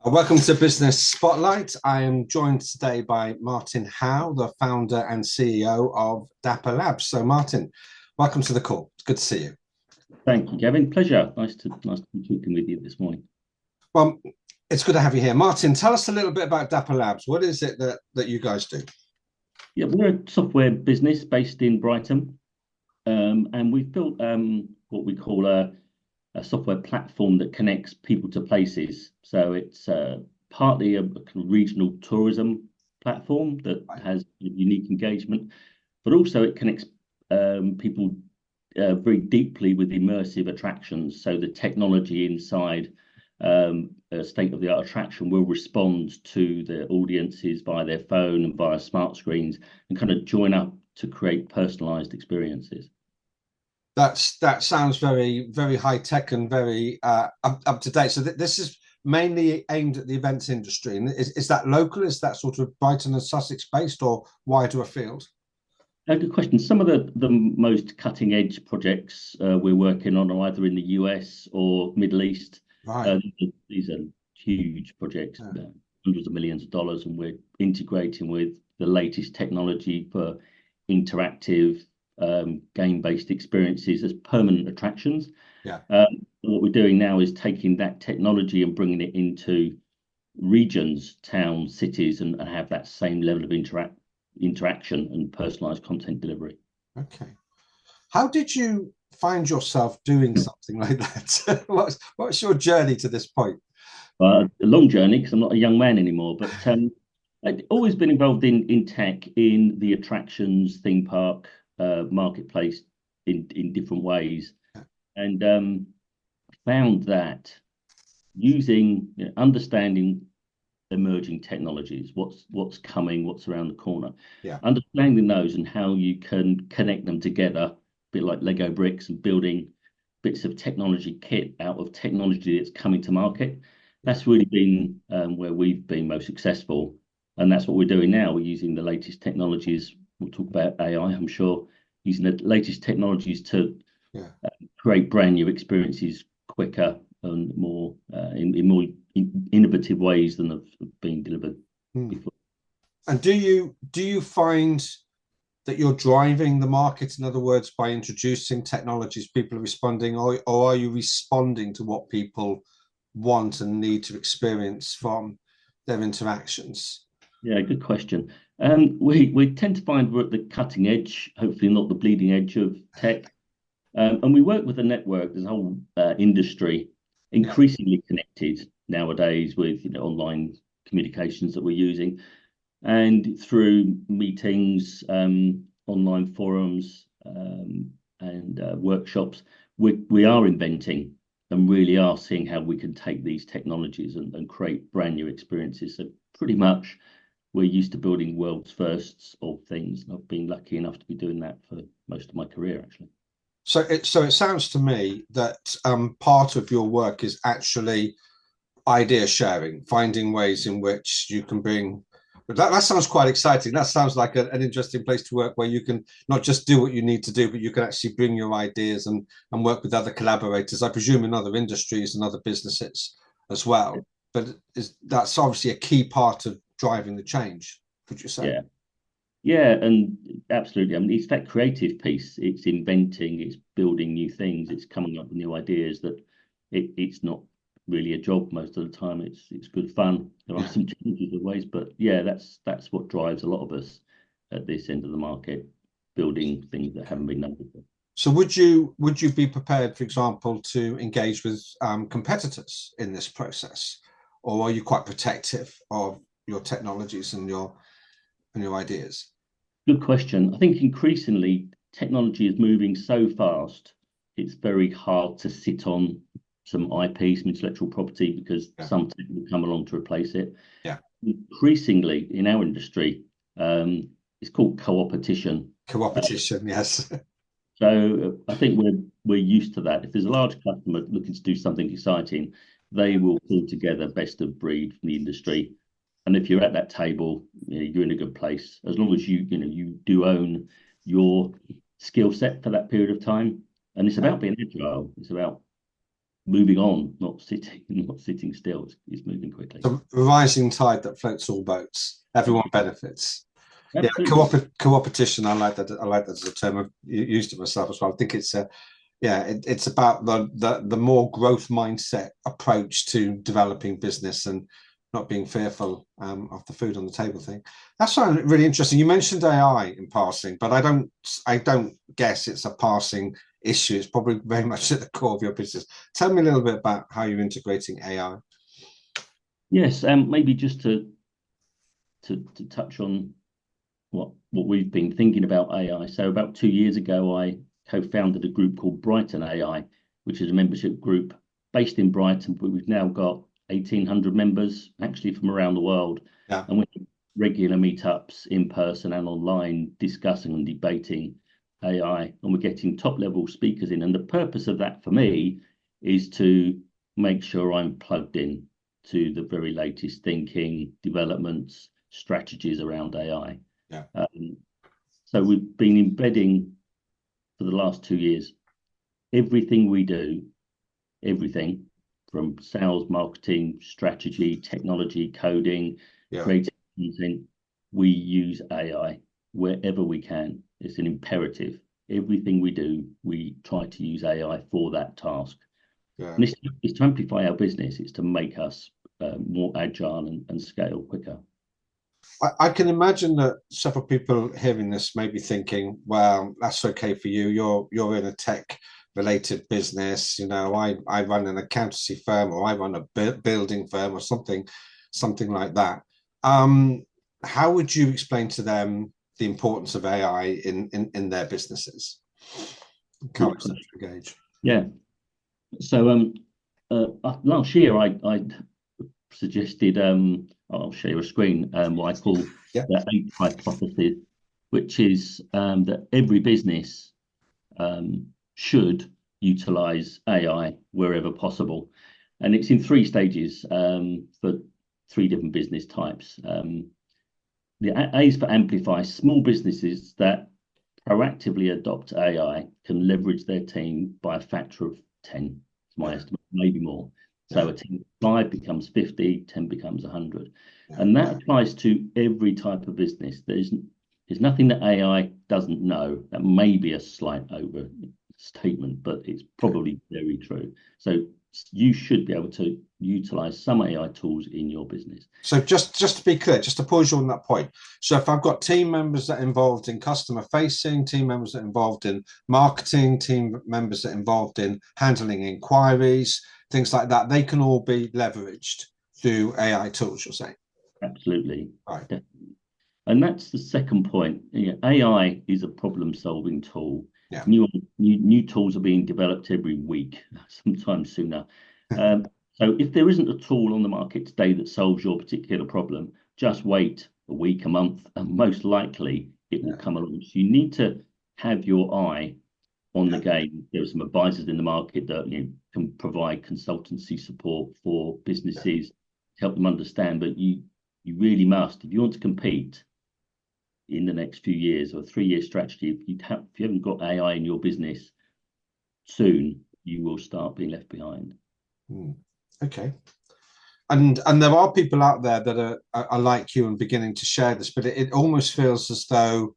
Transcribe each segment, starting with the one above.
Welcome to Business Spotlight. I am joined today by Martin Howe, the founder and CEO of Dapper Labs. So, Martin, welcome to the call. It's good to see you. Thank you, Gavin. Pleasure. Nice to be talking with you this morning. Well, it's good to have you here. Martin, tell us a little bit about Dapper Labs. What is it that you guys do? Yeah, we're a software business based in Brighton, and we've built what we call a software platform that connects people to places. So it's partly a regional tourism platform that has unique engagement, but also it connects people very deeply with immersive attractions. So the technology inside a state-of-the-art attraction will respond to the audiences via their phone and via smart screens and kind of join up to create personalized experiences. That sounds very high tech and very up to date. So this is mainly aimed at the events industry. And is that local? Is that sort of Brighton and Sussex based or wider afield? Good question. Some of the most cutting edge projects we're working on are either in the US or Middle East. Right. These are huge projects, Yeah. hundreds of millions of dollars, and we're integrating with the latest technology for interactive game-based experiences as permanent attractions. Yeah. What we're doing now is taking that technology and bringing it into regions, towns, cities, and have that same level of interaction and personalized content delivery. Okay. How did you find yourself doing something like that? What's your journey to this point? A long journey because I'm not a young man anymore, but I've always been involved in tech, in the attractions, theme park, marketplace in different ways, and found that using, understanding emerging technologies, what's coming, what's around the corner, Yeah. understanding those and how you can connect them together, a bit like Lego bricks and building bits of technology kit out of technology that's coming to market. That's really been where we've been most successful, and that's what we're doing now. We're using the latest technologies. We'll talk about AI, I'm sure, using the latest technologies to Yeah. create brand new experiences quicker and more in more innovative ways than have been delivered before. And do you find that you're driving the market, in other words, by introducing technologies, people are responding, or are you responding to what people want and need to experience from their interactions? Yeah, good question. We tend to find we're at the cutting edge, hopefully not the bleeding edge of tech. And we work with a network, there's a whole industry Yeah. increasingly connected nowadays with online communications that we're using. And through meetings, online forums, and workshops, we are inventing and really are seeing how we can take these technologies and create brand new experiences. So pretty much we're used to building world's firsts of things. And I've been lucky enough to be doing that for most of my career, actually. So it sounds to me that part of your work is actually idea sharing, finding ways in which you can bring. But that sounds quite exciting. That sounds like an interesting place to work where you can not just do what you need to do, but you can actually bring your ideas and work with other collaborators, I presume in other industries and other businesses as well. But that's obviously a key part of driving the change, would you say? Yeah. Yeah, and absolutely. I mean, it's that creative piece. It's inventing, it's building new things, it's coming up with new ideas that it's not really a job most of the time. It's good fun. There are Yeah. some challenges always, but yeah, that's what drives a lot of us at this end of the market, building things that haven't been done before. So would you be prepared, for example, to engage with competitors in this process, or are you quite protective of your technologies and your ideas? Good question. I think increasingly technology is moving so fast, it's very hard to sit on some IP, some intellectual property, because Yeah. some tech will come along to replace it. Yeah. Increasingly in our industry, it's called co-opetition. Cooperation, yes. So I think we're used to that. If there's a large customer looking to do something exciting, they will pull together best of breed from the industry. And if you're at that table, you're in a good place. As long as you do own your skill set for that period of time. And it's Yeah. about being agile. It's about moving on, not sitting, not sitting still. It's moving quickly. The rising tide that floats all boats. Everyone benefits. Yeah, Absolutely. co-opetition. I like that. I like that as a term. I've used it myself as well. I think it's it's about the more growth mindset approach to developing business and not being fearful of the food on the table thing. That's really interesting. You mentioned AI in passing, but I don't guess it's a passing issue. It's probably very much at the core of your business. Tell me a little bit about how you're integrating AI. Yes, maybe just to touch on what we've been thinking about AI. So about 2 years ago, I co-founded a group called Brighton AI, which is a membership group based in Brighton, but we've now got 1,800 members actually from around the world. Yeah. And we have regular meetups in person and online discussing and debating AI, and we're getting top level speakers in. And the purpose of that for me is to make sure I'm plugged in to the very latest thinking, developments, strategies around AI. Yeah. So we've been embedding for the last 2 years everything we do, everything from sales, marketing, strategy, technology, coding, creative content. We use AI wherever we can. It's an imperative. Everything we do, we try to use AI for that task. Yeah. And it's to amplify our business. It's to make us more agile and scale quicker. I can imagine that several people hearing this may be thinking, well, that's okay for you. You're in a tech related business. I run an accountancy firm, or I run a building firm, or something like that. How would you explain to them the importance of AI in their businesses? Encourage them to engage. Yeah. So last year I suggested I'll share a screen what I call the 8 hypothesis, which is that every business should utilize AI wherever possible, and it's in 3 stages for 3 different business types. The A is for amplify. Small businesses that proactively adopt AI can leverage their team by a factor of 10, it's my estimate, maybe more. So a team of 5 becomes 50, 10 becomes 100. And that applies to every type of business. There's nothing that AI doesn't know. That may be a slight overstatement, but it's probably very true. So you should be able to utilize some AI tools in your business. So just to be clear, just to pause you on that point. So if I've got team members that are involved in customer facing, team members that are involved in marketing, team members that are involved in handling inquiries, things like that, they can all be leveraged through AI tools, you're saying? Absolutely. Right. Definitely. And that's the second point. AI is a problem-solving tool. Yeah. New tools are being developed every week, sometimes sooner. So if there isn't a tool on the market today that solves your particular problem, just wait a week, a month, and most likely it will come along. So you need to have your eye on the game. There are some advisors in the market that can provide consultancy support for businesses, help them understand, but you really must, if you want to compete in the next few years, or a 3-year strategy, if you haven't got AI in your business soon, you will start being left behind. Okay. And there are people out there that are like you and beginning to share this, but it almost feels as though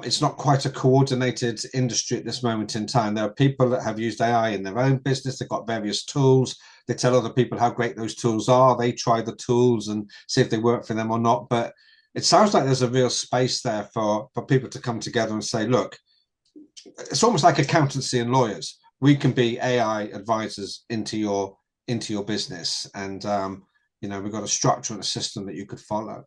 it's not quite a coordinated industry at this moment in time. There are people that have used AI in their own business. They've got various tools. They tell other people how great those tools are. They try the tools and see if they work for them or not. But it sounds like there's a real space there for people to come together and say, look, it's almost like accountancy and lawyers. We can be AI advisors into your business, and we've got a structure and a system that you could follow.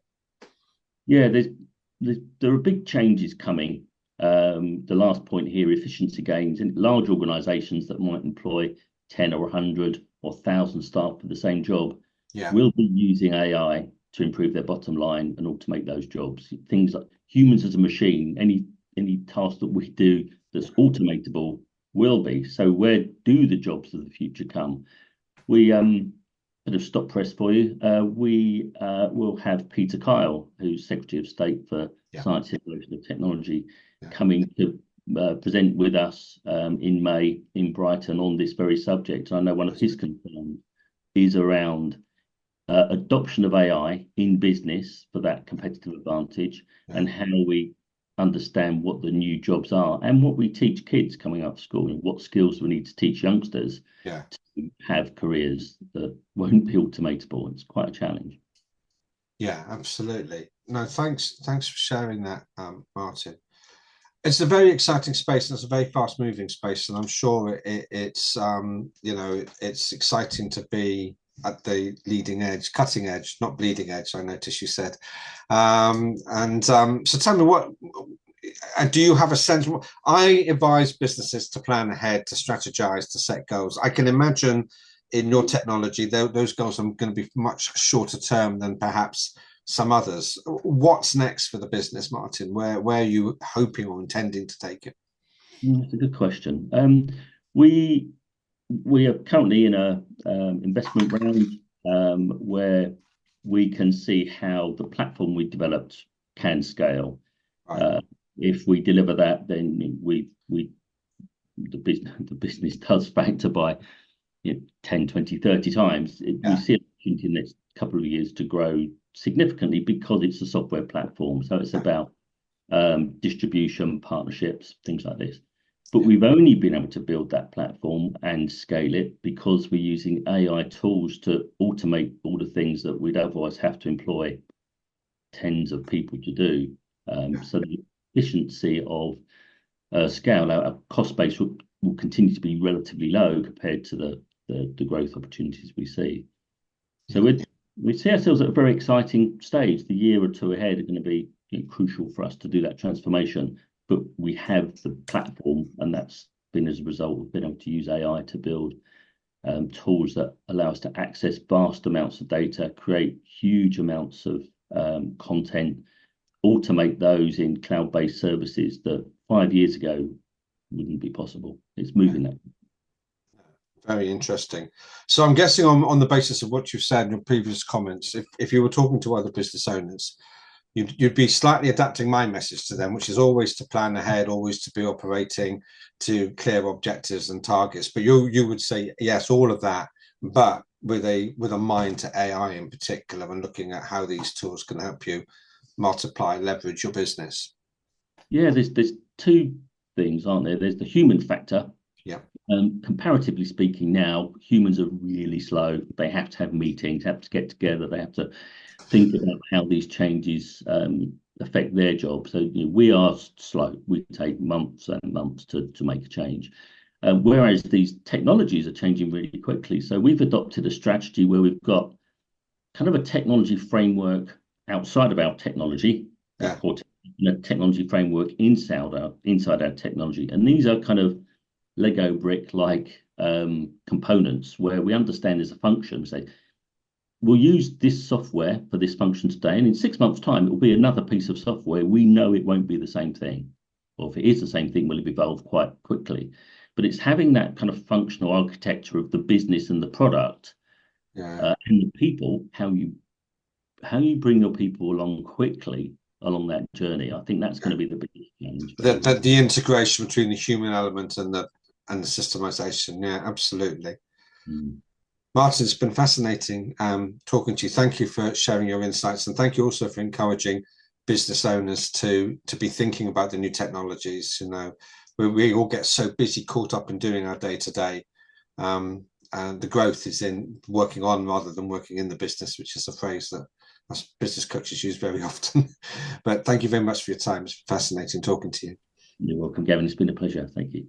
Yeah, there are big changes coming. The last point here, efficiency gains in large organizations that might employ 10 or 100 or 1,000 staff for the same job will be using AI to improve their bottom line and automate those jobs. Things like humans as a machine, any task that we do that's automatable will be. So where do the jobs of the future come? We bit of stop press for you. We will have Peter Kyle, who's Secretary of State for Science, Innovation and Technology, coming to present with us in May in Brighton on this very subject. I know one of his concerns is around adoption of AI in business for that competitive advantage, and how we understand what the new jobs are and what we teach kids coming out of school and what skills we need to teach youngsters to have careers that won't be automatable. It's quite a challenge. Yeah, absolutely. No, thanks for sharing that, Martin. It's a very exciting space, and it's a very fast moving space, and I'm sure it's it's exciting to be at the leading edge, cutting edge, not bleeding edge, I noticed you said. So tell me, what do you have a sense? I advise businesses to plan ahead, to strategize, to set goals. I can imagine in your technology, those goals are going to be much shorter term than perhaps some others. What's next for the business, Martin? Where are you hoping or intending to take it? That's a good question. We are currently in a investment round where we can see how the platform we developed can scale. Right. If we deliver that, then the business does factor by 10, 20, 30 times. We see an opportunity in the next couple of years to grow significantly because it's a software platform. So it's about distribution, partnerships, things like this. But we've only been able to build that platform and scale it because we're using AI tools to automate all the things that we'd otherwise have to employ tens of people to do. So the efficiency of scale, our cost base will continue to be relatively low compared to the growth opportunities we see. So we see ourselves at a very exciting stage. The year or two ahead are going to be crucial for us to do that transformation. But we have the platform, and that's been as a result of being able to use AI to build tools that allow us to access vast amounts of data, create huge amounts of content, automate those in cloud-based services that 5 years ago wouldn't be possible. It's moving that. Very interesting. So I'm guessing on the basis of what you've said in your previous comments, if you were talking to other business owners, you'd be slightly adapting my message to them, which is always to plan ahead, always to be operating to clear objectives and targets. But you would say, yes, all of that, but with a mind to AI in particular, and looking at how these tools can help you multiply, leverage your business. Yeah, there's two things, aren't there? There's the human factor. Yeah. Comparatively speaking, now humans are really slow. They have to have meetings, have to get together, they have to think about how these changes affect their job. So we are slow. We take months and months to make a change. Whereas these technologies are changing really quickly. So we've adopted a strategy where we've got kind of a technology framework outside of our technology, or technology framework inside our technology. And these are kind of Lego brick-like components where we understand there's a function. Say, we'll use this software for this function today, and in 6 months' time, it will be another piece of software. We know it won't be the same thing. Or if it is the same thing, will it evolve quite quickly? But it's having that kind of functional architecture of the business and the product and the people, how you bring your people along quickly along that journey. I think that's going to be the biggest challenge. The integration between the human element and the systemization. Yeah, absolutely. Martin, it's been fascinating talking to you. Thank you for sharing your insights, and thank you also for encouraging business owners to be thinking about the new technologies. We all get so busy, caught up in doing our day-to-day, and the growth is in working on rather than working in the business, which is a phrase that us business coaches use very often. But thank you very much for your time. It's fascinating talking to you. You're welcome, Gavin. It's been a pleasure. Thank you.